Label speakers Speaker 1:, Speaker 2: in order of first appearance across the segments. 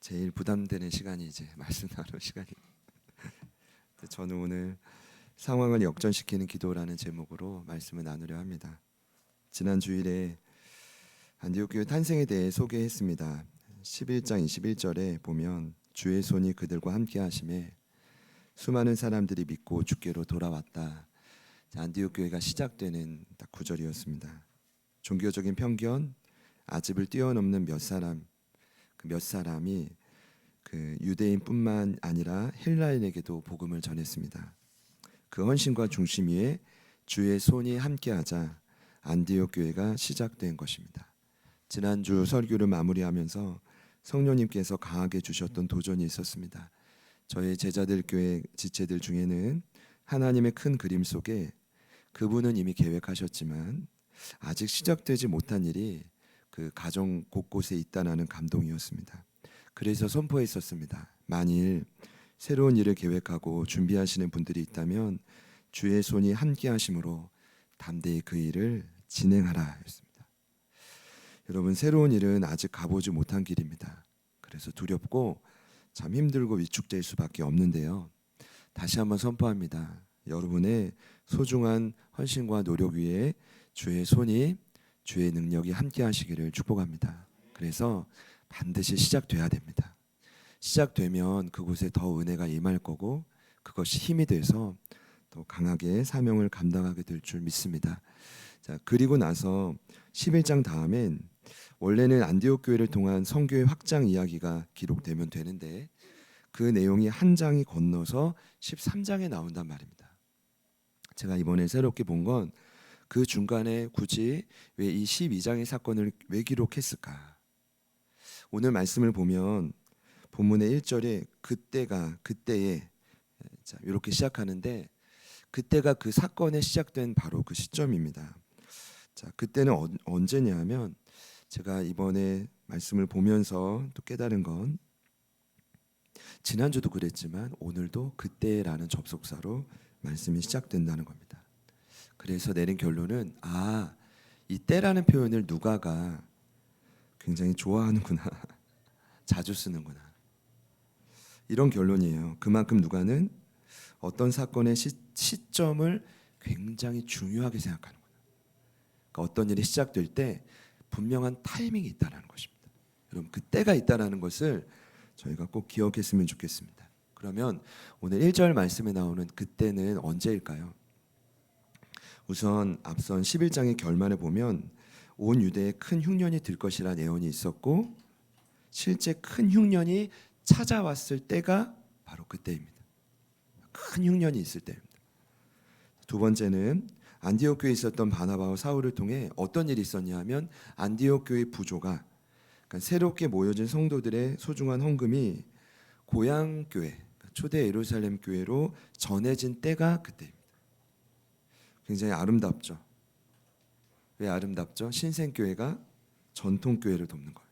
Speaker 1: 제일 부담되는 시간이 이제 말씀 나눌 시간이. 저는 오늘 상황을 역전시키는 기도라는 제목으로 말씀을 나누려 합니다. 지난 주일에 안디옥 교회 탄생에 대해 소개했습니다. 11장 21절에 보면 주의 손이 그들과 함께 하심에 수많은 사람들이 믿고 주께로 돌아왔다. 안디옥 교회가 시작되는 딱 구절이었습니다. 종교적인 편견, 아집을 뛰어넘는 몇 사람, 그 몇 사람이 그 유대인뿐만 아니라 헬라인에게도 복음을 전했습니다. 그 헌신과 중심 위에 주의 손이 함께하자 안디옥 교회가 시작된 것입니다. 지난주 설교를 마무리하면서 성령님께서 강하게 주셨던 도전이 있었습니다. 저희 제자들 교회 지체들 중에는 하나님의 큰 그림 속에 그분은 이미 계획하셨지만 아직 시작되지 못한 일이 그 가정 곳곳에 있다는 감동이었습니다. 그래서 선포했었습니다. 만일 새로운 일을 계획하고 준비하시는 분들이 있다면 주의 손이 함께 하심으로 담대히 그 일을 진행하라 했습니다. 여러분, 새로운 일은 아직 가보지 못한 길입니다. 그래서 두렵고 참 힘들고 위축될 수밖에 없는데요. 다시 한번 선포합니다. 여러분의 소중한 헌신과 노력 위에 주의 손이, 주의 능력이 함께 하시기를 축복합니다. 그래서 반드시 시작돼야 됩니다. 시작되면 그곳에 더 은혜가 임할 거고 그것이 힘이 돼서 더 강하게 사명을 감당하게 될 줄 믿습니다. 자, 그리고 나서 11장 다음엔 원래는 안디옥 교회를 통한 성교회 확장 이야기가 기록되면 되는데 그 내용이 한 장이 건너서 13장에 나온단 말입니다. 제가 이번에 새롭게 본 건 그 중간에 굳이 왜 이 12장의 사건을 왜 기록했을까? 오늘 말씀을 보면 본문의 1절에 그때에 자, 이렇게 시작하는데 그때가 그 사건의 시작된 바로 그 시점입니다. 자, 그때는 언제냐 하면 제가 이번에 말씀을 보면서 또 깨달은 건 지난주도 그랬지만 오늘도 그때라는 접속사로 말씀이 시작된다는 겁니다. 그래서 내린 결론은 이 때라는 표현을 누가가 굉장히 좋아하는구나. 자주 쓰는구나. 이런 결론이에요. 그만큼 누가는 어떤 사건의 시점을 굉장히 중요하게 생각하는구나. 그러니까 어떤 일이 시작될 때 분명한 타이밍이 있다는 것입니다. 여러분, 그 때가 있다는 것을 저희가 꼭 기억했으면 좋겠습니다. 그러면 오늘 1절 말씀에 나오는 그때는 언제일까요? 우선 앞선 11장의 결말에 보면 온 유대에 큰 흉년이 들 것이라는 예언이 있었고 실제 큰 흉년이 찾아왔을 때가 바로 그때입니다. 큰 흉년이 있을 때입니다. 두 번째는 안디옥 교회에 있었던 바나바와 사울을 통해 어떤 일이 있었냐 하면 안디옥 교회 부조가 그러니까 새롭게 모여진 성도들의 소중한 헌금이 고향 교회, 초대 예루살렘 교회로 전해진 때가 그때입니다. 굉장히 아름답죠. 왜 아름답죠? 신생교회가 전통교회를 돕는 거예요.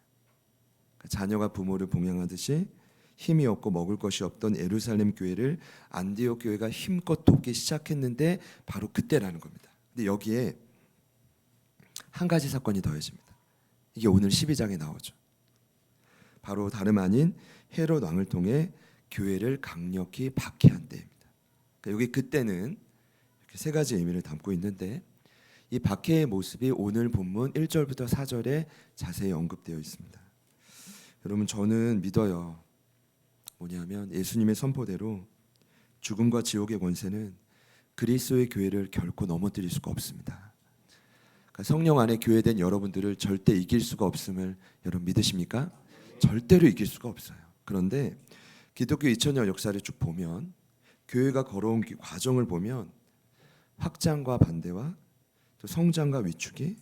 Speaker 1: 그러니까 자녀가 부모를 봉양하듯이 힘이 없고 먹을 것이 없던 예루살렘 교회를 안디옥 교회가 힘껏 돕기 시작했는데 바로 그때라는 겁니다. 근데 여기에 한 가지 사건이 더해집니다. 이게 오늘 12장에 나오죠. 바로 다름 아닌 헤롯 왕을 통해 교회를 강력히 박해한 때입니다. 그러니까 여기 그때는 이렇게 세 가지 의미를 담고 있는데 이 박해의 모습이 오늘 본문 1절부터 4절에 자세히 언급되어 있습니다. 여러분, 저는 믿어요. 뭐냐면 예수님의 선포대로 죽음과 지옥의 권세는 그리스도의 교회를 결코 넘어뜨릴 수가 없습니다. 그러니까 성령 안에 교회된 여러분들을 절대 이길 수가 없음을 여러분 믿으십니까? 절대로 이길 수가 없어요. 그런데 기독교 2000년 역사를 쭉 보면 교회가 걸어온 과정을 보면 확장과 반대와 또 성장과 위축이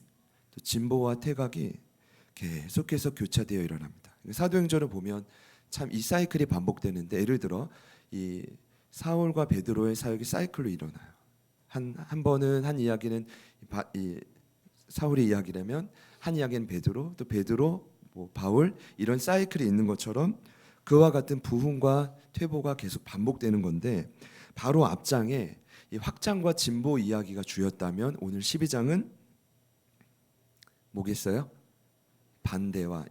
Speaker 1: 또 진보와 퇴각이 계속해서 교차되어 일어납니다. 사도행전을 보면 참 이 사이클이 반복되는데 예를 들어 이 사울과 베드로의 사역이 사이클로 일어나요. 한 번은 한 이야기는 이 사울의 이야기라면 한 이야기는 베드로, 또 베드로, 바울 이런 사이클이 있는 것처럼 그와 같은 부흥과 퇴보가 계속 반복되는 건데 바로 앞장에 이 확장과 진보 이야기가 주였다면 오늘 12장은 뭐겠어요? 반대와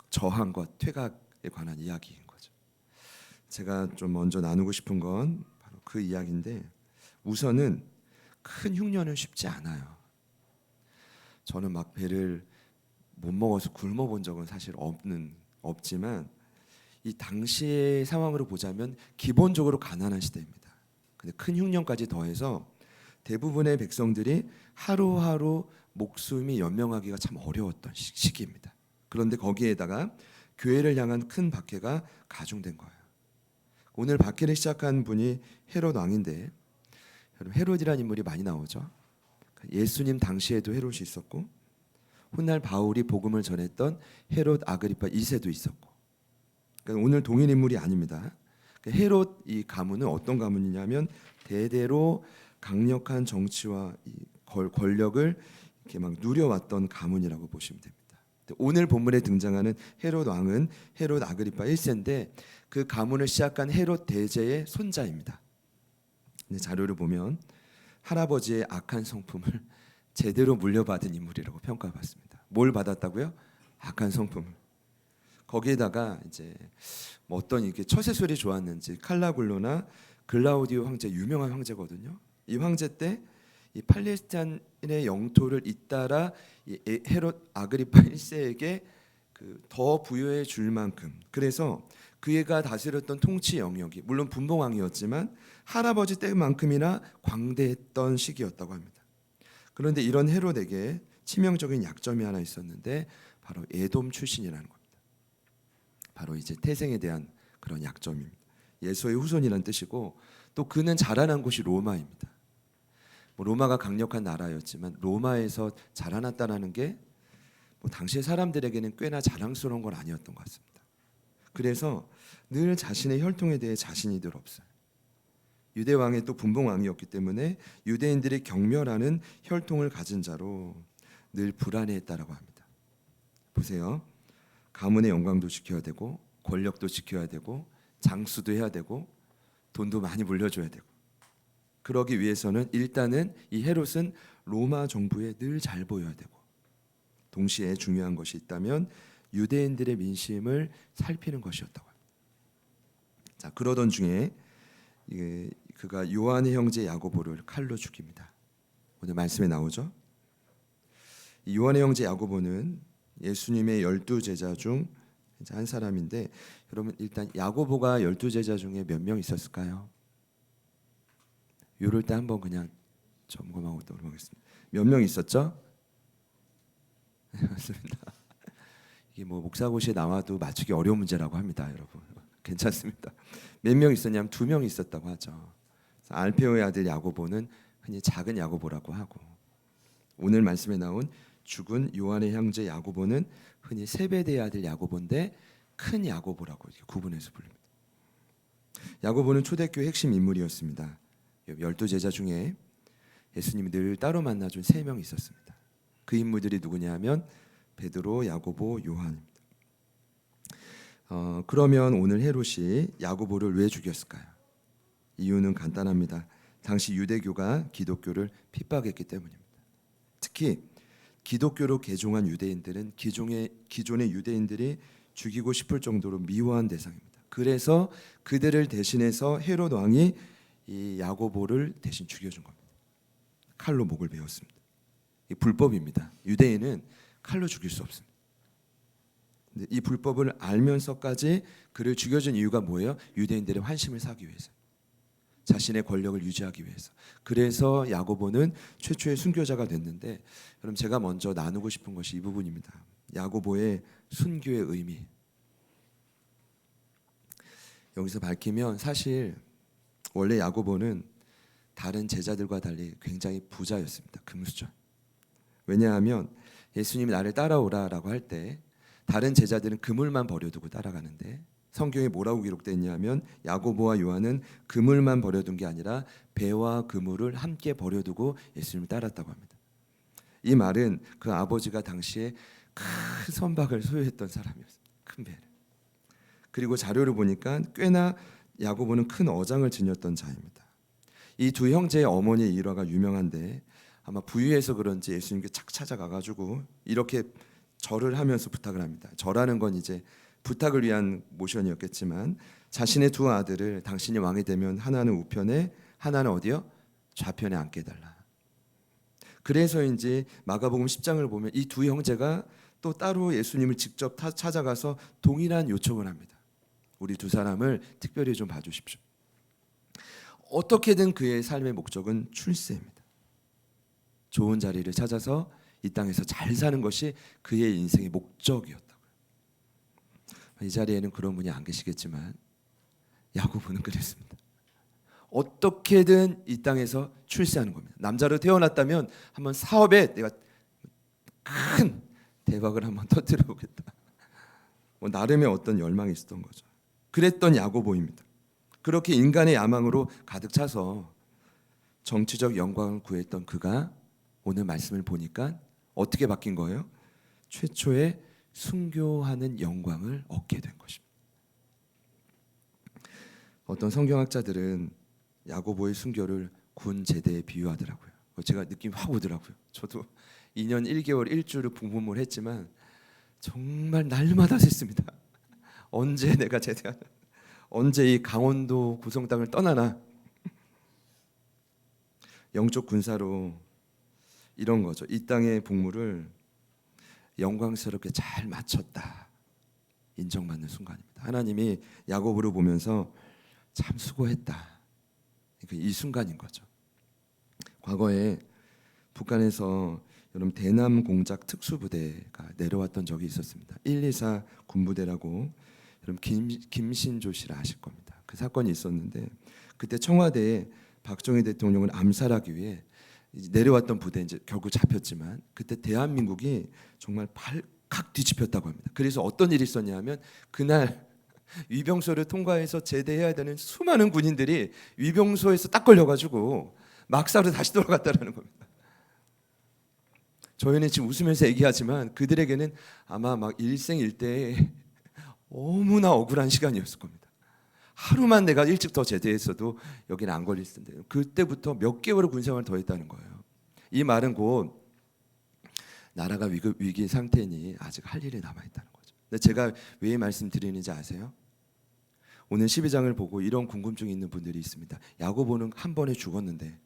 Speaker 1: 저항과 퇴각 관한 이야기인 거죠. 제가 좀 먼저 나누고 싶은 건 바로 그 이야기인데, 우선은 큰 흉년은 쉽지 않아요. 저는 막 배를 못 먹어서 굶어 본 적은 사실 없지만 이 당시의 상황으로 보자면 기본적으로 가난한 시대입니다. 근데 큰 흉년까지 더해서 대부분의 백성들이 하루하루 목숨이 연명하기가 참 어려웠던 시기입니다. 그런데 거기에다가 교회를 향한 큰 박해가 가중된 거예요. 오늘 박해를 시작한 분이 헤롯 왕인데, 여러분 헤롯이라는 인물이 많이 나오죠. 예수님 당시에도 헤롯이 있었고, 훗날 바울이 복음을 전했던 헤롯 아그리파 2세도 있었고, 그러니까 오늘 동일 인물이 아닙니다. 헤롯 이 가문은 어떤 가문이냐면 대대로 강력한 정치와 이 권력을 이렇게 막 누려왔던 가문이라고 보시면 됩니다. 오늘 본문에 등장하는 헤롯 왕은 헤롯 아그리파 1세인데 그 가문을 시작한 헤롯 대제의 손자입니다. 근데 자료를 보면 할아버지의 악한 성품을 제대로 물려받은 인물이라고 평가받습니다. 뭘 받았다고요? 악한 성품을. 거기에다가 이제 뭐 어떤 이게 처세술이 좋았는지 칼라굴로나 글라우디오 황제, 유명한 황제거든요. 이 황제 때 이 팔레스타인의 영토를 잇따라 이 헤롯 아그리파 1세에게 그 더 부여해 줄 만큼, 그래서 그가 다스렸던 통치 영역이 물론 분봉왕이었지만 할아버지 때만큼이나 광대했던 시기였다고 합니다. 그런데 이런 헤롯에게 치명적인 약점이 하나 있었는데 바로 에돔 출신이라는 겁니다. 바로 이제 태생에 대한 그런 약점입니다. 예수의 후손이라는 뜻이고, 또 그는 자라난 곳이 로마입니다. 뭐 로마가 강력한 나라였지만 로마에서 자라났다는 게 뭐 당시의 사람들에게는 꽤나 자랑스러운 건 아니었던 것 같습니다. 그래서 늘 자신의 혈통에 대해 자신이 늘 없어요. 유대 왕의 또 분봉 왕이었기 때문에 유대인들이 경멸하는 혈통을 가진 자로 늘 불안해했다라고 합니다. 보세요. 가문의 영광도 지켜야 되고 권력도 지켜야 되고 장수도 해야 되고 돈도 많이 물려줘야 되고, 그러기 위해서는 일단은 이 헤롯은 로마 정부에 늘 잘 보여야 되고, 동시에 중요한 것이 있다면 유대인들의 민심을 살피는 것이었다고 합니다. 자, 그러던 중에 그가 요한의 형제 야고보를 칼로 죽입니다. 오늘 말씀에 나오죠. 이 요한의 형제 야고보는 예수님의 12제자 중 한 사람인데, 여러분 일단 야고보가 12제자 중에 몇 명 있었을까요? 이럴 때 한번 그냥 점검하고 넘어가겠습니다. 몇 명 있었죠? 맞습니다. 이게 뭐 목사고시에 나와도 맞추기 어려운 문제라고 합니다, 여러분. 괜찮습니다. 몇 명 있었냐면 2명 있었다고 하죠. 알페오의 아들 야고보는 흔히 작은 야고보라고 하고, 오늘 말씀에 나온 죽은 요한의 형제 야고보는 흔히 세베대의 아들 야고보인데 큰 야고보라고 이렇게 구분해서 부릅니다. 야고보는 초대교회 핵심 인물이었습니다. 12제자 중에 예수님이 늘 따로 만나준 3명 있었습니다. 그 인물들이 누구냐 하면 베드로, 야고보, 요한입니다. 그러면 오늘 헤롯이 야고보를 왜 죽였을까요? 이유는 간단합니다. 당시 유대교가 기독교를 핍박했기 때문입니다. 특히 기독교로 개종한 유대인들은 기존의 유대인들이 죽이고 싶을 정도로 미워한 대상입니다. 그래서 그들을 대신해서 헤롯 왕이 이 야고보를 대신 죽여준 겁니다. 칼로 목을 베었습니다. 이 불법입니다. 유대인은 칼로 죽일 수 없습니다. 근데 이 불법을 알면서까지 그를 죽여준 이유가 뭐예요? 유대인들의 환심을 사기 위해서, 자신의 권력을 유지하기 위해서. 그래서 야고보는 최초의 순교자가 됐는데, 여러분 제가 먼저 나누고 싶은 것이 이 부분입니다. 야고보의 순교의 의미. 여기서 밝히면 사실 원래 야고보는 다른 제자들과 달리 굉장히 부자였습니다. 금수저. 왜냐하면 예수님이 나를 따라오라라고 할 때 다른 제자들은 그물만 버려두고 따라가는데, 성경에 뭐라고 기록되어 있냐면 야고보와 요한은 그물만 버려둔 게 아니라 배와 그물을 함께 버려두고 예수님을 따랐다고 합니다. 이 말은 그 아버지가 당시에 큰 선박을 소유했던 사람이었습니다. 큰 배를. 그리고 자료를 보니까 꽤나 야고보는 큰 어장을 지녔던 자입니다. 이 두 형제의 어머니의 일화가 유명한데, 아마 부유해서 그런지 예수님께 착 찾아가가지고 이렇게 절을 하면서 부탁을 합니다. 절하는 건 이제 부탁을 위한 모션이었겠지만 자신의 두 아들을 당신이 왕이 되면 하나는 우편에 하나는 어디요? 좌편에 앉게 해달라. 그래서인지 마가복음 10장을 보면 이 두 형제가 또 따로 예수님을 직접 찾아가서 동일한 요청을 합니다. 우리 두 사람을 특별히 좀 봐주십시오. 어떻게든 그의 삶의 목적은 출세입니다. 좋은 자리를 찾아서 이 땅에서 잘 사는 것이 그의 인생의 목적이었다고요. 이 자리에는 그런 분이 안 계시겠지만 야고보는 그랬습니다. 어떻게든 이 땅에서 출세하는 겁니다. 남자로 태어났다면 한번 사업에 내가 큰 대박을 한번 터뜨려 보겠다. 나름의 어떤 열망이 있었던 거죠. 그랬던 야고보입니다. 그렇게 인간의 야망으로 가득 차서 정치적 영광을 구했던 그가 오늘 말씀을 보니까 어떻게 바뀐 거예요? 최초의 순교하는 영광을 얻게 된 것입니다. 어떤 성경학자들은 야고보의 순교를 군 제대에 비유하더라고요. 제가 느낌이 확 오더라고요. 저도 2년 1개월 1주를 복무를 했지만 정말 날마다 셌습니다. 언제 내가 제대하나, 언제 이 강원도 고성 땅을 떠나나. 영적 군사로 이런 거죠. 이 땅의 복무를 영광스럽게 잘 마쳤다 인정받는 순간입니다. 하나님이 야고보를 보면서 참 수고했다, 이 순간인 거죠. 과거에 북한에서 여러분 대남 공작 특수부대가 내려왔던 적이 있었습니다. 124 군부대라고 여러분 김신조 씨를 아실 겁니다. 그 사건이 있었는데 그때 청와대에 박정희 대통령을 암살하기 위해 내려왔던 부대 이제 결국 잡혔지만 그때 대한민국이 정말 발칵 뒤집혔다고 합니다. 그래서 어떤 일이 있었냐면 그날 위병소를 통과해서 제대해야 되는 수많은 군인들이 위병소에서 딱 걸려가지고 막사로 다시 돌아갔다라는 겁니다. 저희는 지금 웃으면서 얘기하지만 그들에게는 아마 막 일생일대에 너무나 억울한 시간이었을 겁니다. 하루만 내가 일찍 더 제대했어도 여기는 안 걸릴 텐데 그때부터 몇 개월의 군생활을 더 했다는 거예요. 이 말은 곧 나라가 위기 상태니 아직 할 일이 남아있다는 거죠. 근데 제가 왜 말씀드리는지 아세요? 오늘 12장을 보고 이런 궁금증이 있는 분들이 있습니다. 야고보는 한 번에 죽었는데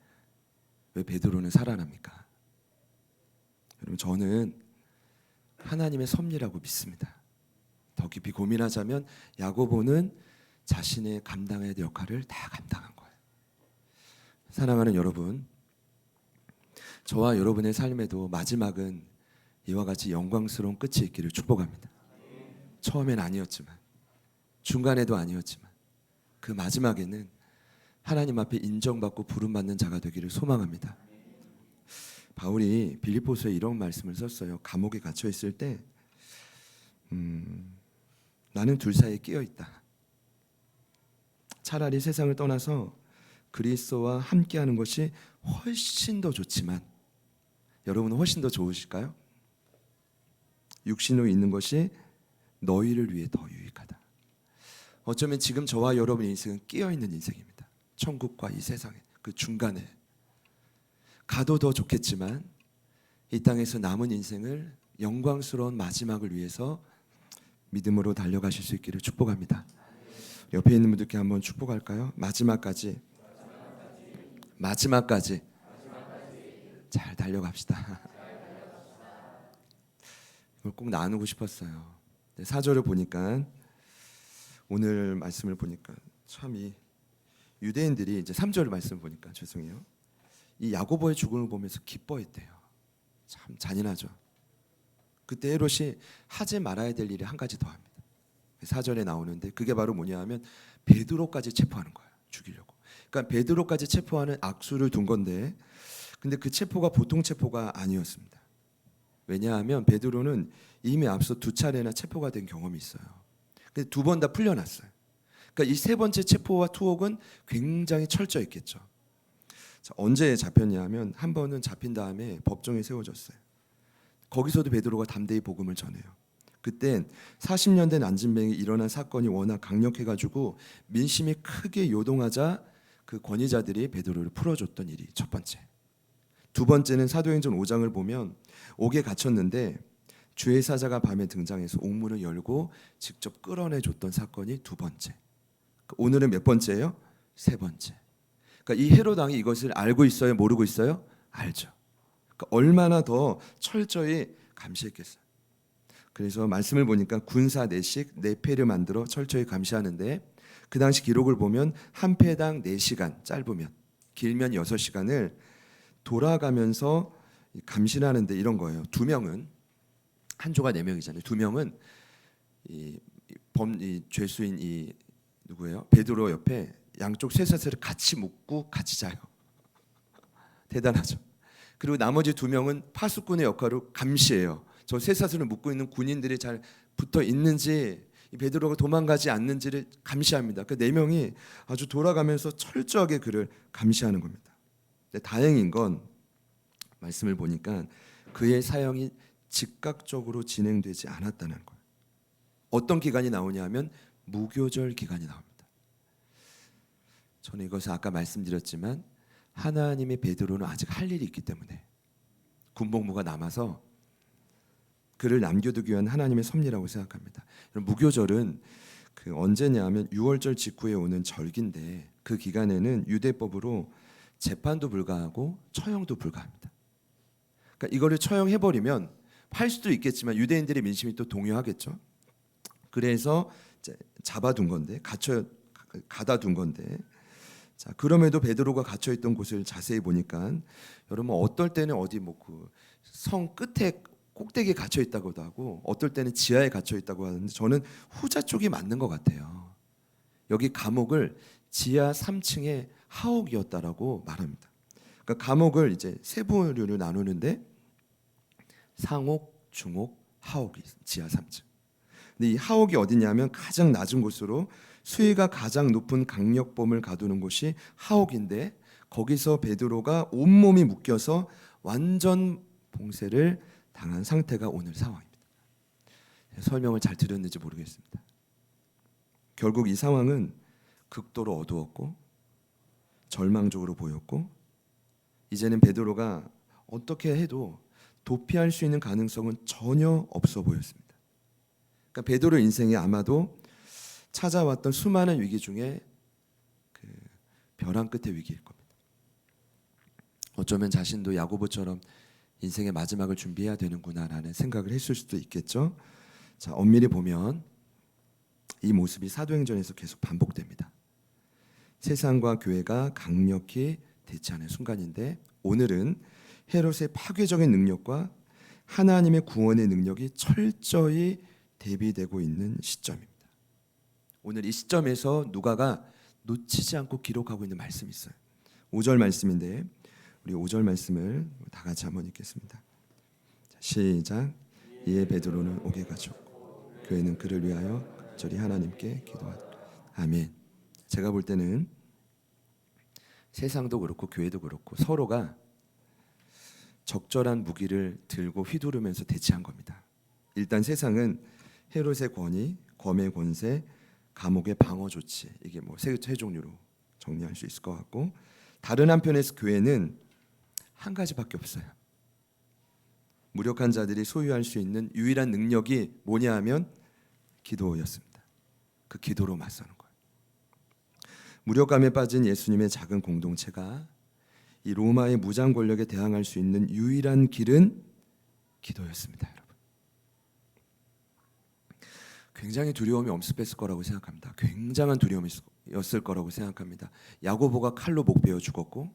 Speaker 1: 왜 베드로는 살아납니까? 여러분, 저는 하나님의 섭리라고 믿습니다. 더 깊이 고민하자면 야고보는 자신의 감당해야 될 역할을 다 감당한 거예요. 사랑하는 여러분, 저와 여러분의 삶에도 마지막은 이와 같이 영광스러운 끝이 있기를 축복합니다. 처음엔 아니었지만, 중간에도 아니었지만 그 마지막에는 하나님 앞에 인정받고 부름받는 자가 되기를 소망합니다. 바울이 빌립보서에 이런 말씀을 썼어요. 감옥에 갇혀 있을 때 나는 둘 사이에 끼어 있다. 차라리 세상을 떠나서 그리스도와 함께하는 것이 훨씬 더 좋지만, 여러분은 훨씬 더 좋으실까요? 육신으로 있는 것이 너희를 위해 더 유익하다. 어쩌면 지금 저와 여러분의 인생은 끼어 있는 인생입니다. 천국과 이 세상에 그 중간에 가도 더 좋겠지만 이 땅에서 남은 인생을 영광스러운 마지막을 위해서 믿음으로 달려가실 수 있기를 축복합니다. 옆에 있는 분들께 한번 축복할까요? 마지막까지 잘 달려갑시다. 이걸 꼭 나누고 싶었어요. 4절을 보니까, 오늘 말씀을 보니까 참 이 유대인들이 이제 3절 말씀을 보니까 죄송해요. 이 야고보의 죽음을 보면서 기뻐했대요. 참 잔인하죠. 그때 헤롯이 하지 말아야 될 일이 한 가지 더 합니다. 4절에 나오는데 그게 바로 뭐냐 하면 베드로까지 체포하는 거예요. 죽이려고. 그러니까 베드로까지 체포하는 악수를 둔 건데, 근데 그 체포가 보통 체포가 아니었습니다. 왜냐하면 베드로는 이미 앞서 2차례나 체포가 된 경험이 있어요. 근데 2번 다 풀려났어요. 그러니까 이 3번째 체포와 투옥은 굉장히 철저했겠죠. 자, 언제 잡혔냐 하면 한 번은 잡힌 다음에 법정에 세워졌어요. 거기서도 베드로가 담대히 복음을 전해요. 그땐 40년 된 안진뱅이 일어난 사건이 워낙 강력해가지고 민심이 크게 요동하자 그 권위자들이 베드로를 풀어줬던 일이 첫 번째. 두 번째는 사도행전 5장을 보면 옥에 갇혔는데 주의 사자가 밤에 등장해서 옥문을 열고 직접 끌어내줬던 사건이 두 번째. 오늘은 몇 번째예요? 세 번째. 그러니까 이 헤롯 왕이 이것을 알고 있어요? 모르고 있어요? 알죠. 그러니까 얼마나 더 철저히 감시했겠어요. 그래서 말씀을 보니까 군사 4씩 4패를 만들어 철저히 감시하는데, 그 당시 기록을 보면 한 패당 4시간, 짧으면 길면 6시간을 돌아가면서 감시를 하는데 이런 거예요. 2명은, 한 조가 4명이잖아요. 2명은 이 죄수인 이 누구예요? 베드로 옆에 양쪽 쇠사슬을 같이 묶고 같이 자요. 대단하죠. 그리고 나머지 2명은 파수꾼의 역할로 감시해요. 저 쇠사슬을 묶고 있는 군인들이 잘 붙어 있는지, 이 베드로가 도망가지 않는지를 감시합니다. 그 4명이 아주 돌아가면서 철저하게 그를 감시하는 겁니다. 근데 다행인 건 말씀을 보니까 그의 사형이 즉각적으로 진행되지 않았다는 거예요. 어떤 기간이 나오냐 하면 무교절 기간이 나옵니다. 저는 이것을 아까 말씀드렸지만 하나님의 베드로는 아직 할 일이 있기 때문에 군복무가 남아서 그를 남겨두기 위한 하나님의 섭리라고 생각합니다. 무교절은 언제냐 하면 6월절 직후에 오는 절기인데, 그 기간에는 유대법으로 재판도 불가하고 처형도 불가합니다. 그러니까 이거를 처형해버리면 할 수도 있겠지만 유대인들의 민심이 또 동요하겠죠. 그래서 잡아둔 건데, 가다 둔 건데, 자, 그럼에도 베드로가 갇혀 있던 곳을 자세히 보니까 여러분 어떨 때는 어디 그 성 끝에 꼭대기에 갇혀 있다고도 하고, 어떨 때는 지하에 갇혀 있다고 하는데 저는 후자 쪽이 맞는 것 같아요. 여기 감옥을 지하 3층의 하옥이었다라고 말합니다. 그러니까 감옥을 이제 세 부류로 나누는데 상옥, 중옥, 하옥이 지하 3층. 근데 이 하옥이 어디냐면 가장 낮은 곳으로 수위가 가장 높은 강력범을 가두는 곳이 하옥인데, 거기서 베드로가 온몸이 묶여서 완전 봉쇄를 당한 상태가 오늘 상황입니다. 설명을 잘 드렸는지 모르겠습니다. 결국 이 상황은 극도로 어두웠고 절망적으로 보였고, 이제는 베드로가 어떻게 해도 도피할 수 있는 가능성은 전혀 없어 보였습니다. 그러니까 베드로 인생에 아마도 찾아왔던 수많은 위기 중에 그 벼랑 끝의 위기일 겁니다. 어쩌면 자신도 야고보처럼 인생의 마지막을 준비해야 되는구나라는 생각을 했을 수도 있겠죠. 자, 엄밀히 보면 이 모습이 사도행전에서 계속 반복됩니다. 세상과 교회가 강력히 대치하는 순간인데, 오늘은 헤롯의 파괴적인 능력과 하나님의 구원의 능력이 철저히 대비되고 있는 시점입니다. 오늘 이 시점에서 누가가 놓치지 않고 기록하고 있는 말씀이 있어요. 5절 말씀인데 우리 5절 말씀을 다 같이 한번 읽겠습니다. 시작. 이에 베드로는 옥에 갇혔고 교회는 그를 위하여 저리 하나님께 기도하더라. 아멘. 제가 볼 때는 세상도 그렇고 교회도 그렇고 서로가 적절한 무기를 들고 휘두르면서 대치한 겁니다. 일단 세상은 헤롯의 권위, 검의 권세, 감옥의 방어 조치, 이게 세 종류로 정리할 수 있을 것 같고, 다른 한편에서 교회는 한 가지밖에 없어요. 무력한 자들이 소유할 수 있는 유일한 능력이 뭐냐 하면 기도였습니다. 그 기도로 맞서는 거예요. 무력감에 빠진 예수님의 작은 공동체가 이 로마의 무장 권력에 대항할 수 있는 유일한 길은 기도였습니다. 여러분, 굉장히 두려움이 엄습했을 거라고 생각합니다. 굉장한 두려움이었을 거라고 생각합니다. 야고보가 칼로 목 베어 죽었고,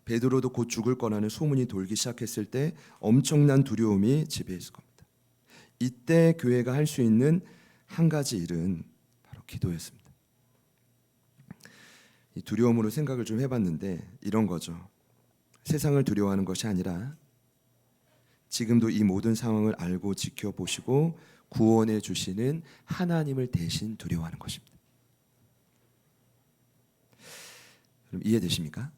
Speaker 1: 베드로도 곧 죽을 거라는 소문이 돌기 시작했을 때 엄청난 두려움이 지배했을 겁니다. 이때 교회가 할 수 있는 한 가지 일은 바로 기도였습니다. 이 두려움으로 생각을 좀 해봤는데 이런 거죠. 세상을 두려워하는 것이 아니라 지금도 이 모든 상황을 알고 지켜보시고 구원해 주시는 하나님을 대신 두려워하는 것입니다. 여러분 이해되십니까?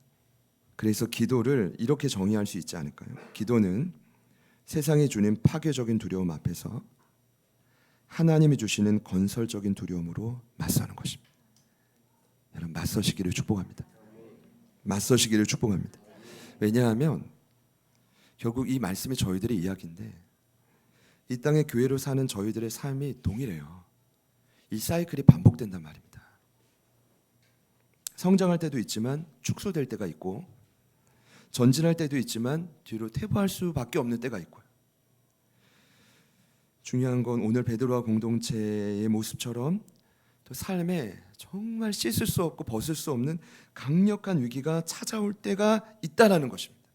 Speaker 1: 그래서 기도를 이렇게 정의할 수 있지 않을까요? 기도는 세상이 주는 파괴적인 두려움 앞에서 하나님이 주시는 건설적인 두려움으로 맞서는 것입니다. 여러분 맞서시기를 축복합니다. 맞서시기를 축복합니다. 왜냐하면 결국 이 말씀이 저희들의 이야기인데, 이 땅의 교회로 사는 저희들의 삶이 동일해요. 이 사이클이 반복된단 말입니다. 성장할 때도 있지만 축소될 때가 있고, 전진할 때도 있지만 뒤로 퇴보할 수밖에 없는 때가 있고요. 중요한 건 오늘 베드로와 공동체의 모습처럼 또 삶에 정말 씻을 수 없고 벗을 수 없는 강력한 위기가 찾아올 때가 있다라는 것입니다.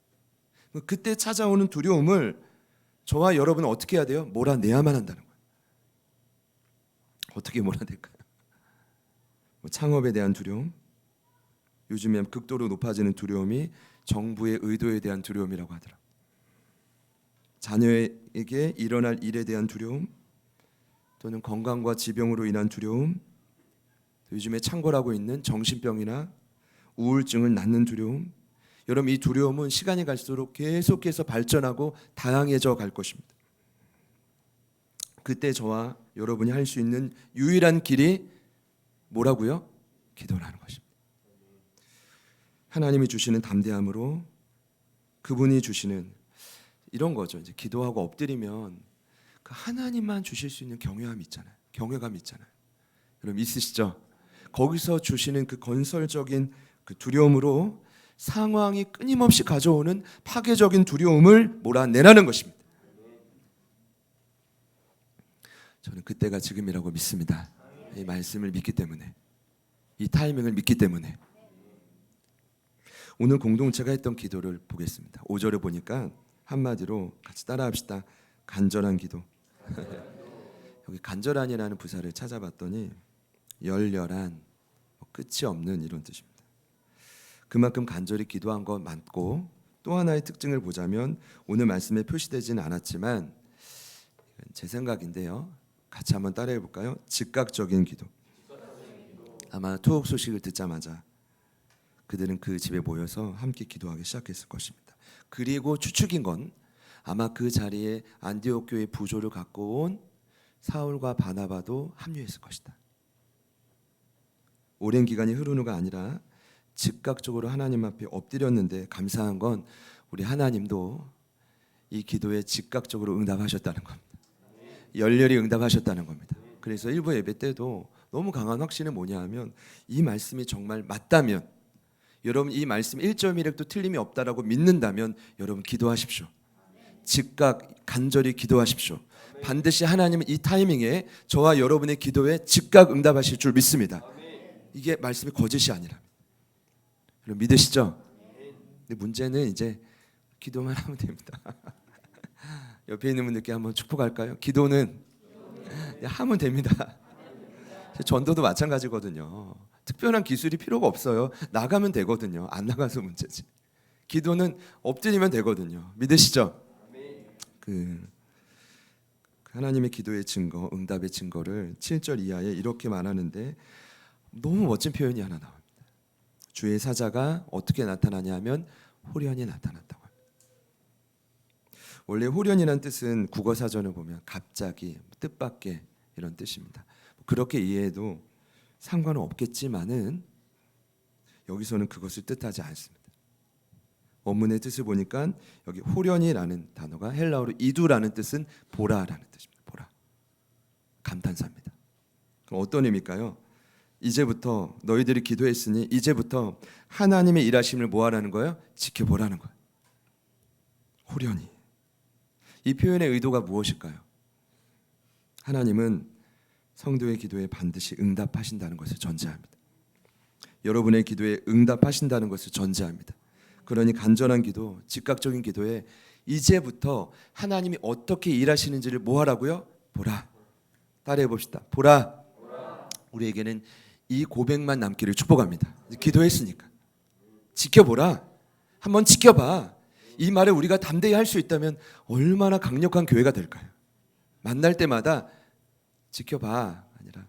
Speaker 1: 그때 찾아오는 두려움을 저와 여러분은 어떻게 해야 돼요? 몰아내야만 한다는 거예요. 어떻게 몰아낼까요? 창업에 대한 두려움, 요즘에 극도로 높아지는 두려움이 정부의 의도에 대한 두려움이라고 하더라고요. 자녀에게 일어날 일에 대한 두려움, 또는 건강과 지병으로 인한 두려움, 요즘에 창궐하고 있는 정신병이나 우울증을 낳는 두려움. 여러분, 이 두려움은 시간이 갈수록 계속해서 발전하고 다양해져 갈 것입니다. 그때 저와 여러분이 할 수 있는 유일한 길이 뭐라고요? 기도라는 것입니다. 하나님이 주시는 담대함으로, 그분이 주시는 이런 거죠. 이제 기도하고 엎드리면 그 하나님만 주실 수 있는 경외함이 있잖아요. 경외감이 있잖아요. 여러분 있으시죠? 거기서 주시는 그 건설적인 그 두려움으로 상황이 끊임없이 가져오는 파괴적인 두려움을 몰아내라는 것입니다. 저는 그때가 지금이라고 믿습니다. 이 말씀을 믿기 때문에, 이 타이밍을 믿기 때문에. 오늘 공동체가 했던 기도를 보겠습니다. 5절을 보니까 한마디로 같이 따라합시다. 간절한 기도. 여기 간절한이라는 부사를 찾아봤더니 열렬한, 끝이 없는 이런 뜻입니다. 그만큼 간절히 기도한 것 맞고, 또 하나의 특징을 보자면 오늘 말씀에 표시되지는 않았지만 제 생각인데요. 같이 한번 따라해 볼까요? 즉각적인 기도. 아마 투옥 소식을 듣자마자 그들은 그 집에 모여서 함께 기도하기 시작했을 것입니다. 그리고 추측인 건 아마 그 자리에 안디옥 교회 부조를 갖고 온 사울과 바나바도 합류했을 것이다. 오랜 기간이 흐른 후가 아니라 즉각적으로 하나님 앞에 엎드렸는데, 감사한 건 우리 하나님도 이 기도에 즉각적으로 응답하셨다는 겁니다. 열렬히 응답하셨다는 겁니다. 그래서 일부 예배 때도 너무 강한 확신은 뭐냐 하면, 이 말씀이 정말 맞다면, 여러분 이 말씀 1.1획도 틀림이 없다라고 믿는다면 여러분 기도하십시오. 즉각 간절히 기도하십시오. 반드시 하나님은 이 타이밍에 저와 여러분의 기도에 즉각 응답하실 줄 믿습니다. 이게 말씀이 거짓이 아니라. 여러분 믿으시죠? 근데 문제는 이제 기도만 하면 됩니다. 옆에 있는 분들께 한번 축복할까요? 기도는 하면 됩니다. 전도도 마찬가지거든요. 특별한 기술이 필요가 없어요. 나가면 되거든요. 안 나가서 문제지. 기도는 엎드리면 되거든요. 믿으시죠? 그 하나님의 기도의 증거, 응답의 증거를 7절 이하에 이렇게 말하는데 너무 멋진 표현이 하나 나옵니다. 주의 사자가 어떻게 나타나냐면 호련히 나타났다고 합니다. 원래 호련이란 뜻은 국어 사전을 보면 갑자기, 뜻밖의 이런 뜻입니다. 그렇게 이해해도 상관은 없겠지만은 여기서는 그것을 뜻하지 않습니다. 원문의 뜻을 보니까 여기 호련이라는 단어가 헬라어로 이두라는 뜻은 보라라는 뜻입니다. 보라. 감탄사입니다. 그럼 어떤 의미일까요? 이제부터 너희들이 기도했으니 이제부터 하나님의 일하심을 뭐하라는 거예요? 지켜보라는 거예요. 호련히. 이 표현의 의도가 무엇일까요? 하나님은 성도의 기도에 반드시 응답하신다는 것을 전제합니다. 여러분의 기도에 응답하신다는 것을 전제합니다. 그러니 간절한 기도, 즉각적인 기도에 이제부터 하나님이 어떻게 일하시는지를 뭐 하라고요? 보라. 따라해 봅시다. 보라. 우리에게는 이 고백만 남기를 축복합니다. 기도했으니까 지켜보라. 한번 지켜봐. 이 말을 우리가 담대히 할 수 있다면 얼마나 강력한 교회가 될까요? 만날 때마다 지켜봐 아니라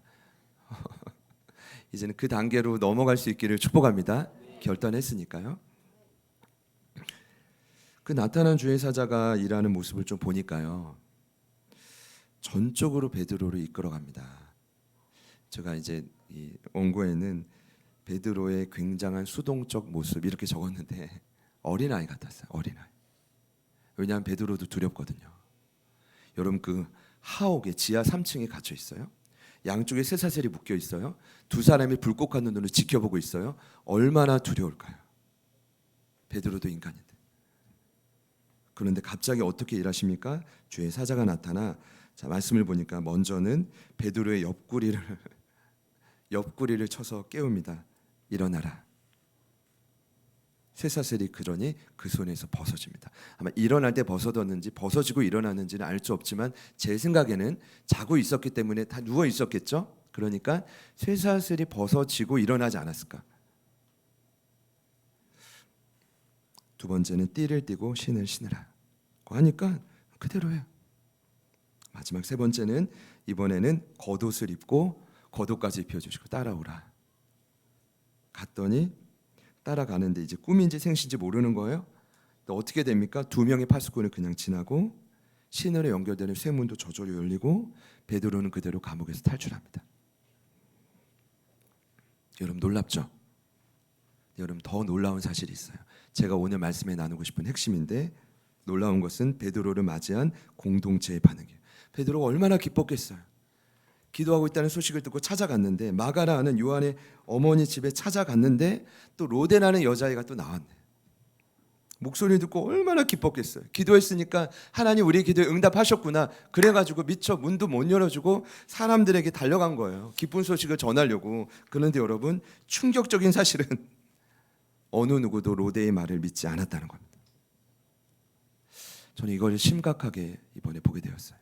Speaker 1: 이제는 그 단계로 넘어갈 수 있기를 축복합니다. 결단했으니까요. 그 나타난 주의 사자가 일하는 모습을 좀 보니까요, 전적으로 베드로를 이끌어갑니다. 제가 이제 이 원고에는 베드로의 굉장한 수동적 모습 이렇게 적었는데 어린아이 같았어요. 어린아이. 왜냐하면 베드로도 두렵거든요. 여러분 그 하옥의 지하 3층에 갇혀 있어요. 양쪽에 쇠사슬이 묶여 있어요. 두 사람이 불꽃 같은 눈으로 지켜보고 있어요. 얼마나 두려울까요? 베드로도 인간인데. 그런데 갑자기 어떻게 일하십니까? 주의 사자가 나타나, 자, 말씀을 보니까 먼저는 베드로의 옆구리를 쳐서 깨웁니다. 일어나라. 쇠사슬이 그러니 그 손에서 벗어집니다. 아마 일어날 때 벗어졌는지 벗어지고 일어났는지는 알 수 없지만 제 생각에는 자고 있었기 때문에 다 누워 있었겠죠. 그러니까 쇠사슬이 벗어지고 일어나지 않았을까. 두 번째는 띠를 띠고 신을 신으라 하니까 그대로 해요. 마지막 세 번째는 이번에는 겉옷을 입고 겉옷까지 입혀주시고 따라오라. 갔더니 따라가는데 이제 꿈인지 생시인지 모르는 거예요. 또 어떻게 됩니까? 두 명의 파수꾼을 그냥 지나고 신으로 연결되는 쇠문도 저절로 열리고 베드로는 그대로 감옥에서 탈출합니다. 여러분 놀랍죠? 여러분 더 놀라운 사실이 있어요. 제가 오늘 말씀에 나누고 싶은 핵심인데, 놀라운 것은 베드로를 맞이한 공동체의 반응이에요. 베드로가 얼마나 기뻤겠어요. 기도하고 있다는 소식을 듣고 찾아갔는데, 마가라 하는 요한의 어머니 집에 찾아갔는데 또 로데라는 여자아이가 또 나왔네. 목소리 듣고 얼마나 기뻤겠어요. 기도했으니까 하나님 우리 기도에 응답하셨구나. 그래가지고 미처 문도 못 열어주고 사람들에게 달려간 거예요. 기쁜 소식을 전하려고. 그런데 여러분 충격적인 사실은 어느 누구도 로데의 말을 믿지 않았다는 겁니다. 저는 이걸 심각하게 이번에 보게 되었어요.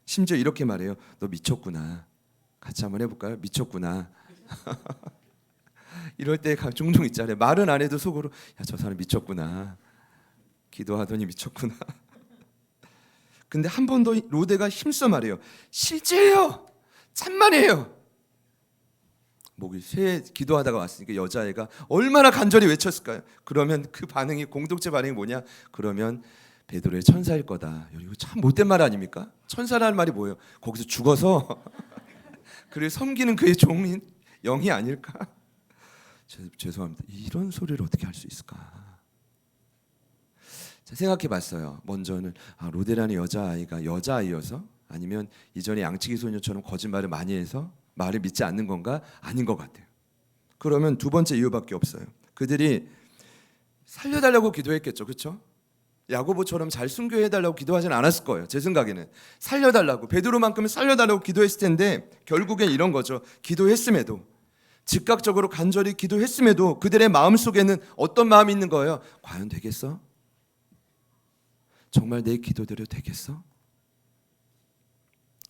Speaker 1: 심지어 이렇게 말해요. 너 미쳤구나. 같이 한번 해볼까요? 미쳤구나. 이럴 때 종종 있잖아요. 말은 안 해도 속으로 야, 저 사람 미쳤구나. 기도하더니 미쳤구나. 근데 한 번 더 로데가 힘써 말해요. 실제예요. 참만해요. 목이 쇠 기도하다가 왔으니까 여자애가 얼마나 간절히 외쳤을까요? 그러면 그 반응이, 공동체 반응이 뭐냐? 그러면 베드로의 천사일 거다. 이거 참 못된 말 아닙니까? 천사라는 말이 뭐예요? 거기서 죽어서 그를 섬기는 그의 종인 영이 아닐까? 죄송합니다. 이런 소리를 어떻게 할 수 있을까? 생각해봤어요. 먼저는 로데라는 여자아이가 여자아이여서, 아니면 이전에 양치기 소녀처럼 거짓말을 많이 해서 말을 믿지 않는 건가? 아닌 것 같아요. 그러면 두 번째 이유밖에 없어요. 그들이 살려달라고 기도했겠죠. 그렇죠? 야고보처럼 잘 순교해달라고 기도하진 않았을 거예요. 제 생각에는 살려달라고, 베드로만큼은 살려달라고 기도했을 텐데 결국엔 이런 거죠. 기도했음에도, 즉각적으로 간절히 기도했음에도 그들의 마음속에는 어떤 마음이 있는 거예요? 과연 되겠어? 정말 내 기도대로 되겠어?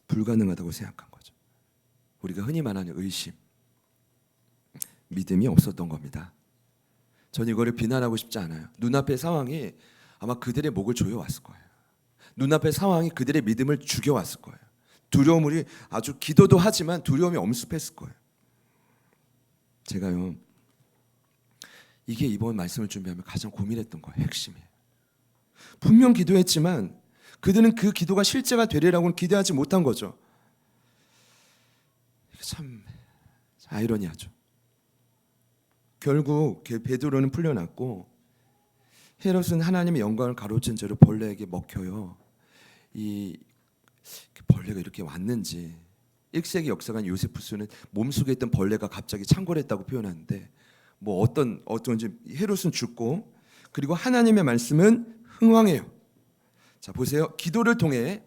Speaker 1: 불가능하다고 생각한 거죠. 우리가 흔히 말하는 의심, 믿음이 없었던 겁니다. 전 이거를 비난하고 싶지 않아요. 눈앞의 상황이 아마 그들의 목을 조여왔을 거예요. 눈앞의 상황이 그들의 믿음을 죽여왔을 거예요. 두려움이, 아주 기도도 하지만 두려움이 엄습했을 거예요. 제가요, 이게 이번 말씀을 준비하면 가장 고민했던 거예요. 핵심이에요. 분명 기도했지만 그들은 그 기도가 실제가 되리라고는 기대하지 못한 거죠. 참 아이러니하죠. 결국 베드로는 풀려났고 헤롯은 하나님의 영광을 가로챈 채로 벌레에게 먹혀요. 이 벌레가 이렇게 왔는지, 1세기 역사관 요세푸스는 몸속에 있던 벌레가 갑자기 창궐했다고 표현하는데, 뭐 어떤지 헤롯은 죽고, 그리고 하나님의 말씀은 흥왕해요. 자, 보세요. 기도를 통해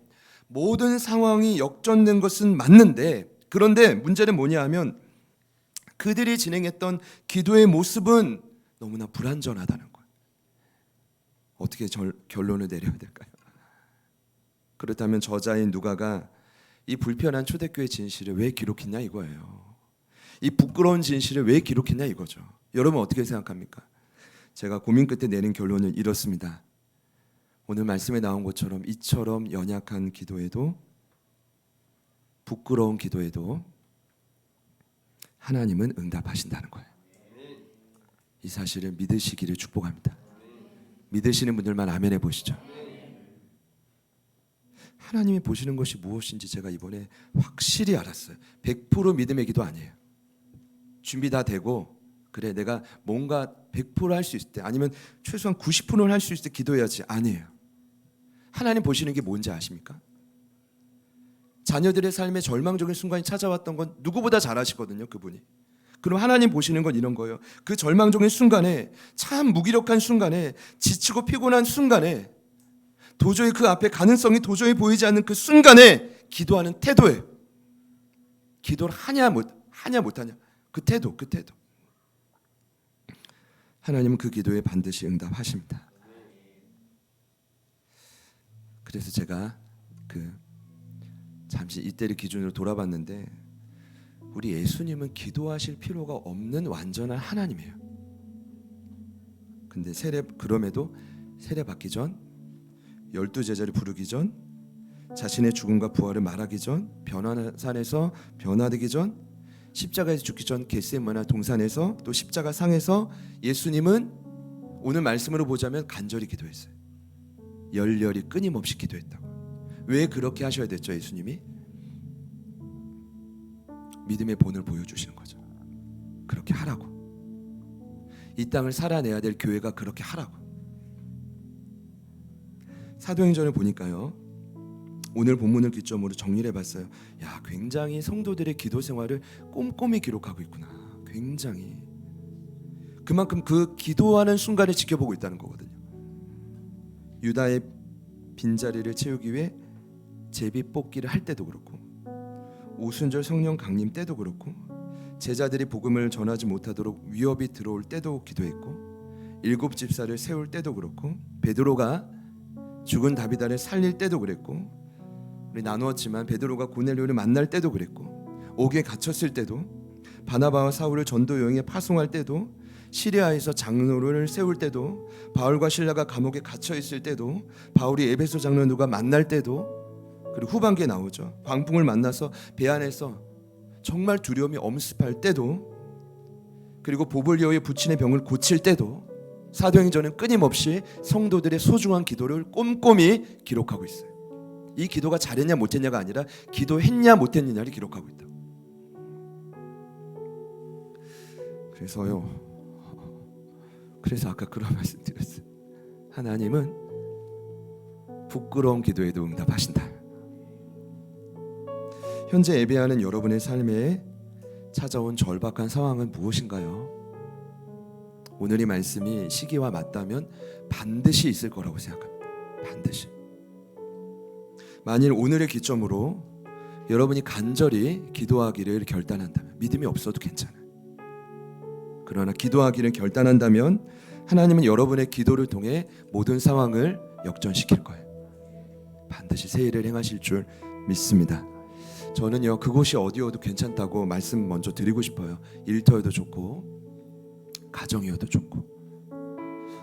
Speaker 1: 모든 상황이 역전된 것은 맞는데, 그런데 문제는 뭐냐 하면 그들이 진행했던 기도의 모습은 너무나 불완전하다는 거예요. 어떻게 결론을 내려야 될까요? 그렇다면 저자인 누가가 이 불편한 초대교회 진실을 왜 기록했냐 이거예요. 이 부끄러운 진실을 왜 기록했냐 이거죠. 여러분 어떻게 생각합니까? 제가 고민 끝에 내린 결론은 이렇습니다. 오늘 말씀에 나온 것처럼 이처럼 연약한 기도에도, 부끄러운 기도에도 하나님은 응답하신다는 거예요. 이 사실을 믿으시기를 축복합니다. 믿으시는 분들만 아멘 해보시죠. 하나님이 보시는 것이 무엇인지 제가 이번에 확실히 알았어요. 100% 믿음의 기도 아니에요. 준비 다 되고 그래 내가 뭔가 100% 할 수 있을 때, 아니면 최소한 90%를 할 수 있을 때 기도해야지, 아니에요. 하나님 보시는 게 뭔지 아십니까? 자녀들의 삶에 절망적인 순간이 찾아왔던 건 누구보다 잘 아시거든요, 그분이. 그럼 하나님 보시는 건 이런 거예요. 그 절망적인 순간에, 참 무기력한 순간에, 지치고 피곤한 순간에, 도저히 그 앞에 가능성이 도저히 보이지 않는 그 순간에 기도하는 태도예요. 기도를 하냐 못하냐, 그 태도. 하나님은 그 기도에 반드시 응답하십니다. 그래서 제가 잠시 이때를 기준으로 돌아봤는데, 우리 예수님은 기도하실 필요가 없는 완전한 하나님이에요. 근데 그럼에도 세례 받기 전, 12제자를 부르기 전, 자신의 죽음과 부활을 말하기 전, 변화산에서 변화되기 전, 십자가에서 죽기 전 겟세마네 동산에서, 또 십자가 상에서 예수님은 오늘 말씀으로 보자면 간절히 기도했어요. 열렬히 끊임없이 기도했다고. 왜 그렇게 하셔야 됐죠? 예수님이 믿음의 본을 보여주시는 거죠. 그렇게 하라고. 이 땅을 살아내야 될 교회가 그렇게 하라고. 사도행전을 보니까요, 오늘 본문을 기점으로 정리를 해봤어요. 야, 굉장히 성도들의 기도 생활을 꼼꼼히 기록하고 있구나. 굉장히. 그만큼 그 기도하는 순간을 지켜보고 있다는 거거든요. 유다의 빈자리를 채우기 위해 제비 뽑기를 할 때도 그렇고, 오순절 성령 강림 때도 그렇고, 제자들이 복음을 전하지 못하도록 위협이 들어올 때도 기도했고, 7 집사를 세울 때도 그렇고, 베드로가 죽은 다비다를 살릴 때도 그랬고, 우리 나누었지만 베드로가 고넬료를 만날 때도 그랬고, 옥에 갇혔을 때도, 바나바와 사울을 전도 여행에 파송할 때도, 시리아에서 장로를 세울 때도, 바울과 실라가 감옥에 갇혀 있을 때도, 바울이 에베소 장로들과 만날 때도, 그리고 후반기에 나오죠. 광풍을 만나서 배 안에서 정말 두려움이 엄습할 때도, 그리고 보볼리오의 부친의 병을 고칠 때도, 사도행전은 끊임없이 성도들의 소중한 기도를 꼼꼼히 기록하고 있어요. 이 기도가 잘했냐 못했냐가 아니라 기도했냐 못했느냐를 기록하고 있다. 그래서 아까 그런 말씀 드렸어요. 하나님은 부끄러운 기도에도 응답하신다. 현재 예배하는 여러분의 삶에 찾아온 절박한 상황은 무엇인가요? 오늘 이 말씀이 시기와 맞다면 반드시 있을 거라고 생각합니다. 반드시. 만일 오늘의 기점으로 여러분이 간절히 기도하기를 결단한다면, 믿음이 없어도 괜찮아요. 그러나 기도하기를 결단한다면 하나님은 여러분의 기도를 통해 모든 상황을 역전시킬 거예요. 반드시 새 일을 행하실 줄 믿습니다. 저는요, 그곳이 어디여도 괜찮다고 말씀 먼저 드리고 싶어요. 일터여도 좋고 가정이어도 좋고,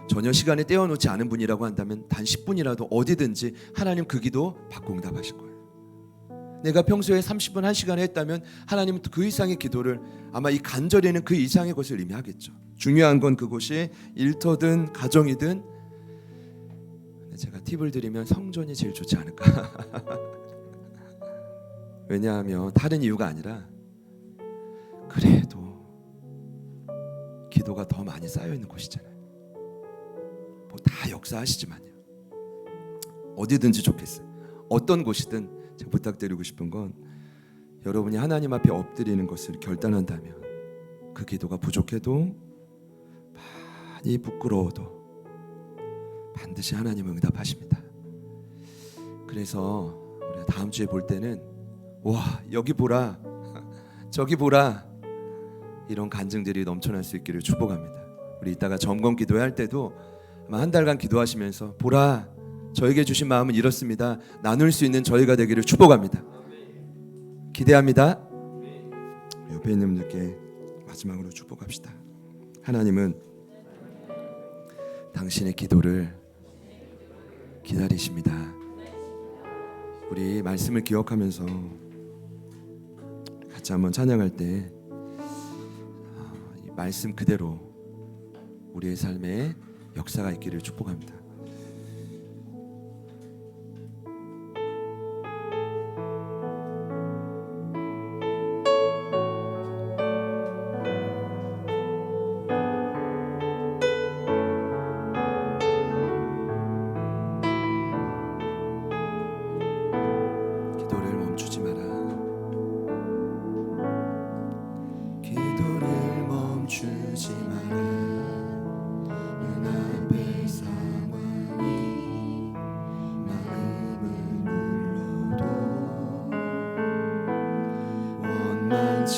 Speaker 1: 전혀 시간을 떼어놓지 않은 분이라고 한다면 단 10분이라도 어디든지 하나님 그 기도 받고 응답하실 거예요. 내가 평소에 30분 1시간에 했다면 하나님은 그 이상의 기도를, 아마 이 간절에는 그 이상의 것을 의미하겠죠. 중요한 건 그곳이 일터든 가정이든, 제가 팁을 드리면 성전이 제일 좋지 않을까. 왜냐하면 다른 이유가 아니라, 그래도 기도가 더 많이 쌓여있는 곳이잖아요. 뭐 다 역사하시지만요, 어디든지 좋겠어요. 어떤 곳이든 제가 부탁드리고 싶은 건, 여러분이 하나님 앞에 엎드리는 것을 결단한다면, 그 기도가 부족해도, 많이 부끄러워도 반드시 하나님은 응답하십니다. 그래서 우리가 다음 주에 볼 때는, 와, 여기 보라, 저기 보라, 이런 간증들이 넘쳐날 수 있기를 축복합니다. 우리 이따가 점검 기도할 때도 아마 한 달간 기도하시면서, 보라, 저에게 주신 마음은 이렇습니다, 나눌 수 있는 저희가 되기를 축복합니다. 기대합니다. 옆에 있는 분들께 마지막으로 축복합시다. 하나님은 당신의 기도를 기다리십니다. 우리 말씀을 기억하면서 같이 한번 찬양할 때 이 말씀 그대로 우리의 삶에 역사가 있기를 축복합니다. 기도를 멈추지 말아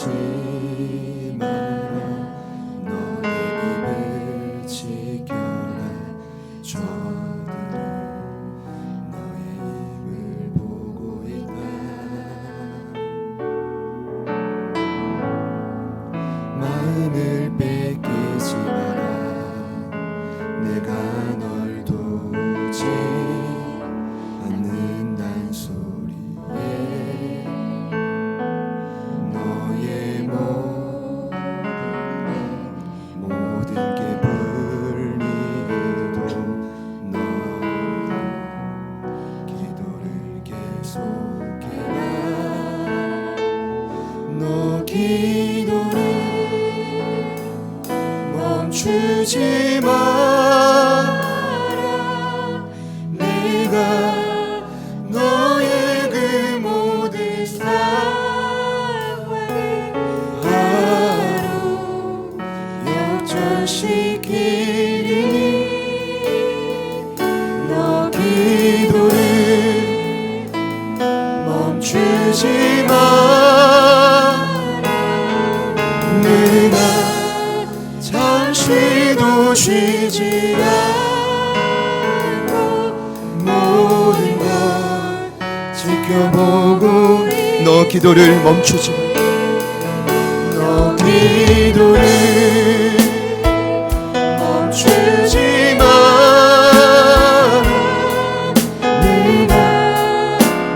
Speaker 1: 두지 마라. 너의 입을 지켜라. 저들은 너의 입을 보고 있다. 마음을 뺏기지 마라. 내가 널 도우지 않는단 소리에 너의 모든 게 불리해도 너는 기도를 계속해라. 너 기도를 멈추지 마라. 내가 너의 그 모든 상황을 바로 역전시키리니 너 기도를 멈추지 마라. 내가 잠시도 쉬지 않고 모든 걸 지켜보고 너 기도를 멈추지 마. 너 기도를 멈추지 마. 내가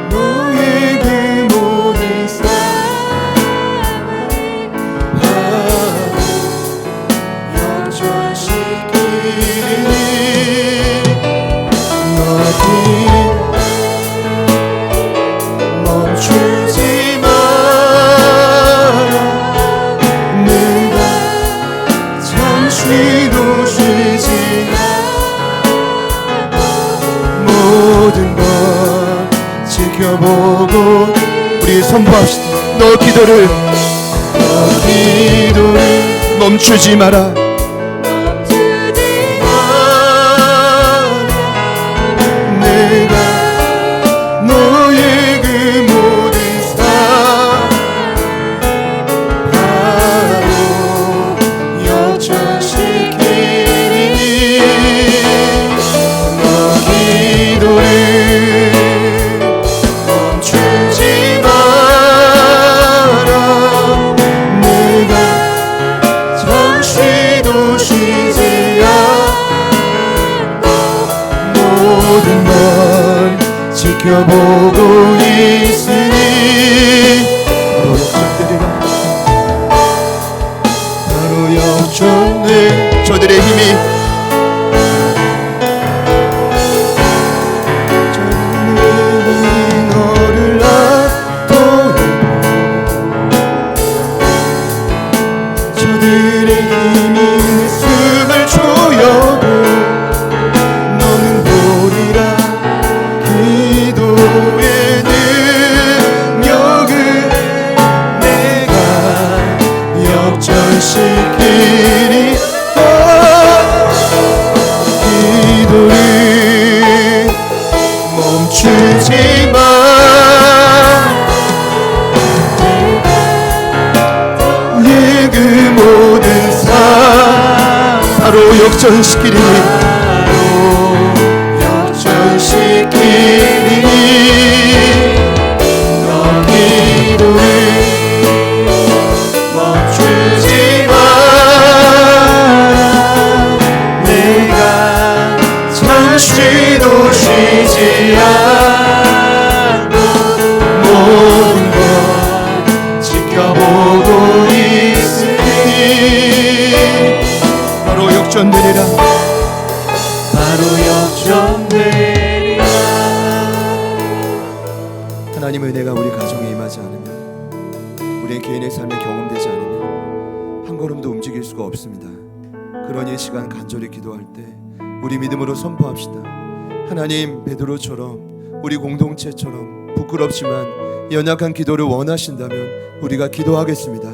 Speaker 1: 너의 그 모든 상황을 역전시키니 너 멈추지 마라. 내가 잠시도 쉬지 않고 모든 걸 지켜보고 우리 선포합시다. 너 기도를 멈추지 마라. 내가 너의 그 모든 바로 역전시키니 너 기도를 멈추지 마라. 내가 잠시도 쉬지 않고 모든 걸 지켜보고 있으니 바로 역전돼. 저들의 힘이 너를 압도해. 저들의 힘이 내 숨을 조여고 너는 보리라. 기도의 능력을 내가 역전시키니 기도를 멈추지 마. 내 그 모든 삶 바로 역전시키리니 너 기도를 멈추지 마라. 내가 잠시도 쉬지 않고 모든 걸 지켜보고 있으니 바로 역전되리라. 바로 역전되리라. 하나님의 은혜가 우리 가정에 임하지 않으면, 우리의 개인의 삶에 경험되지 않으면 한 걸음도 움직일 수가 없습니다. 그러니 이 시간 간절히 기도할 때 우리 믿음으로 선포합시다. 하나님, 베드로처럼 우리 공동체처럼 부끄럽지만 연약한 기도를 원하신다면 우리가 기도하겠습니다.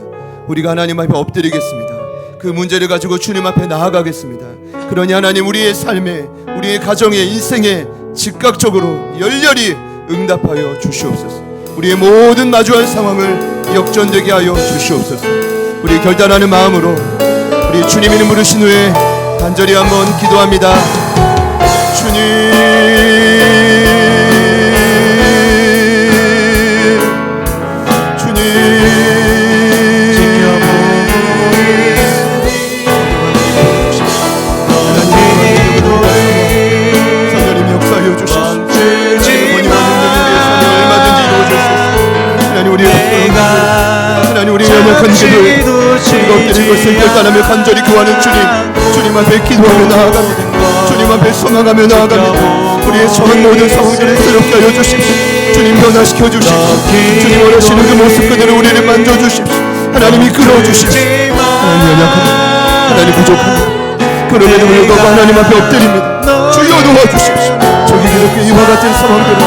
Speaker 1: 우리가 하나님 앞에 엎드리겠습니다. 그 문제를 가지고 주님 앞에 나아가겠습니다. 그러니 하나님, 우리의 삶에, 우리의 가정에, 인생에 즉각적으로 열렬히 응답하여 주시옵소서. 우리의 모든 마주할 상황을 역전되게 하여 주시옵소서. 우리 결단하는 마음으로 우리 주님 이름 부르신 후에 간절히 한번 기도합니다. 주님, 엎드린 것을 결단하며 간절히 구하는 주님 앞에 기도하며 나아갑니다. 주님 앞에 소망하며 나아갑니다. 우리의 처한 모든 상황들을 새롭게 하여 주십시오. 주님 변화시켜 주십시오. 주님 원하시는 그 모습 그대로 우리를 만져주십시오. 하나님이 끌어주십시오. 하나님 연약합니다. 하나님 부족합니다. 그럼에도 불구하고 하나님 앞에 엎드립니다. 주여 도와주십시오. 저기 이렇게 이와 같은 상황들을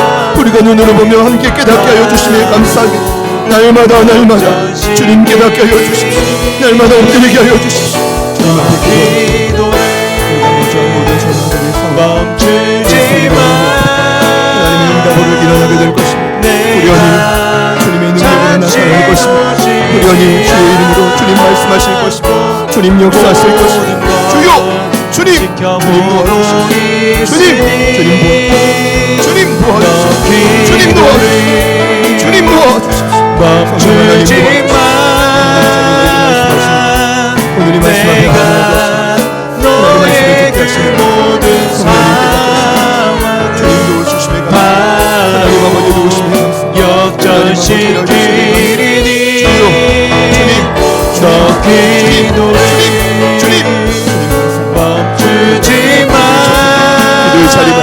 Speaker 1: 우리가 눈으로 보며 함께 깨닫게 하여 주시며 감사합니다. 날마다 주님 깨닫게 하여 주십시오. 날마다 엎드리게 하여 주십시오. 주님 앞에 기도하는 모든 전화들의 상황 멈추지마. 하나님의 응답으로 일어나게 될 것입니다. 후련히 주님의 능력으로 나타날 것입니다. 후련히 주의 이름으로 주님 말씀하실 것입니다. 주님 역사하실 것입니다. 주여 주님 도와주십시오. 주님 도와주십시오. 주님 도와주십시오. 주님 도와주십시오. 멈추지마. 오늘이 말씀하며 너의 그 모든 상황 주님 도우시심에 감사합니다. 하나님 아버지 도우심에 감사합니다. 역전시키리니 너 기도를 멈추지마. 기도의 자리가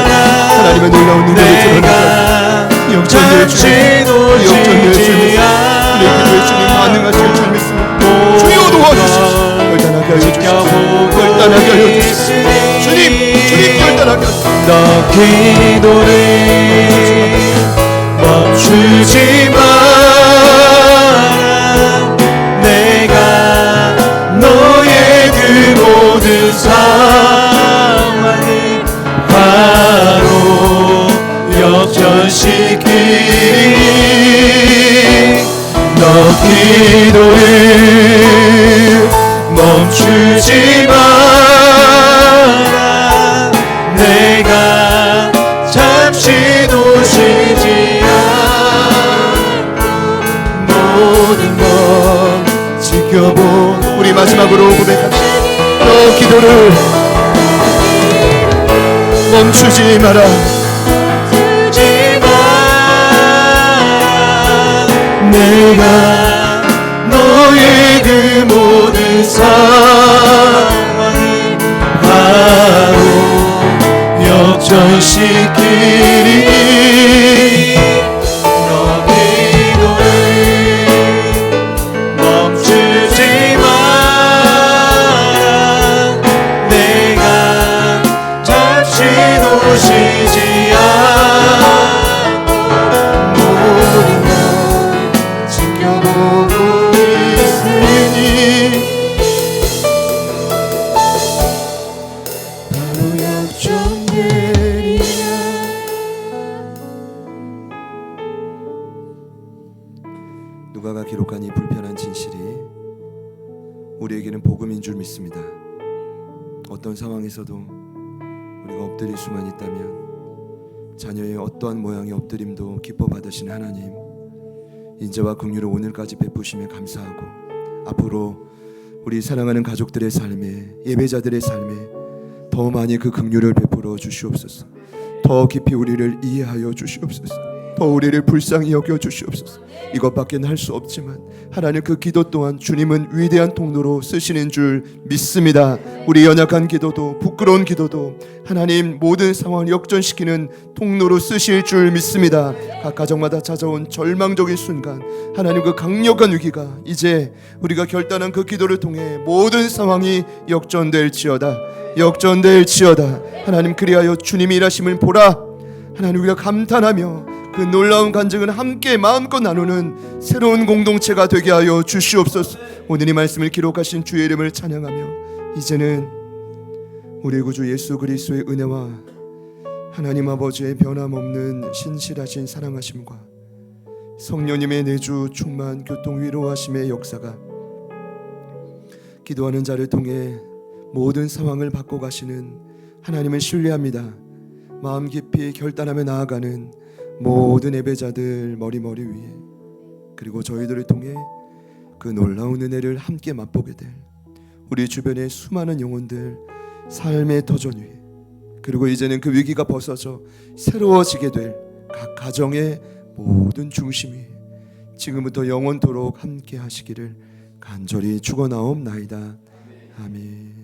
Speaker 1: 하나님의 놀라운 능력을 드러내사 역전될 주님, 역전될 주님, 우리의 기도에 주님 반응하실 줄 믿습니다. 주여 도와주십시오. 결단하게 하여 주십시오. 결단하게 하여 주십시오. 주님 결단하게 하여 주십시오.
Speaker 2: 너 기도를 멈추지 마라. 내가 너의 그 모든 상황을 바로 역전시키리. 너 기도를 멈추지 마라. 내가 잠시도 쉬지 않고 모든 걸
Speaker 1: 지켜보. 우리 마지막으로 고백합시다. 너 기도를 멈추지 마라.
Speaker 2: 내가 너의 그 모든 상황을 바로 역전시키리. 너 기도를 멈추지 마라. 내가 잠시도 쉬지 않고 모든
Speaker 1: 지켜보고 있으니 바로 역전되리라. 누가가 기록한 이 불편한 진실이 우리에게는 복음인 줄 믿습니다. 어떤 상황에서도 우리가 엎드릴 수만 있다면 자녀의 어떠한 모양의 엎드림도 기뻐 받으신 하나님, 인자와 긍휼을 오늘까지 베푸시며 감사하고 앞으로 우리 사랑하는 가족들의 삶에, 예배자들의 삶에 더 많이 그 긍휼을 베풀어 주시옵소서. 더 깊이 우리를 이해하여 주시옵소서. 더 우리를 불쌍히 여겨 주시옵소서. 이것밖에는 할 수 없지만 하나님 그 기도 또한 주님은 위대한 통로로 쓰시는 줄 믿습니다. 우리 연약한 기도도 부끄러운 기도도 하나님 모든 상황을 역전시키는 통로로 쓰실 줄 믿습니다. 각 가정마다 찾아온 절망적인 순간 하나님 그 강력한 위기가 이제 우리가 결단한 그 기도를 통해 모든 상황이 역전될지어다. 역전될지어다. 하나님 그리하여 주님이 일하심을 보라. 하나님 우리가 감탄하며 그 놀라운 간증을 함께 마음껏 나누는 새로운 공동체가 되게 하여 주시옵소서. 오늘 이 말씀을 기록하신 주의 이름을 찬양하며 이제는 우리 구주 예수 그리스도의 은혜와 하나님 아버지의 변함없는 신실하신 사랑하심과 성령님의 내주 충만 교통 위로하심의 역사가 기도하는 자를 통해 모든 상황을 바꿔가시는 하나님을 신뢰합니다. 마음 깊이 결단하며 나아가는 모든 예배자들 머리 위에, 그리고 저희들을 통해 그 놀라운 은혜를 함께 맛보게 될 우리 주변의 수많은 영혼들 삶의 터전 위에, 그리고 이제는 그 위기가 벗어져 새로워지게 될 각 가정의 모든 중심이 지금부터 영원토록 함께 하시기를 간절히 축원하옵나이다. 아멘.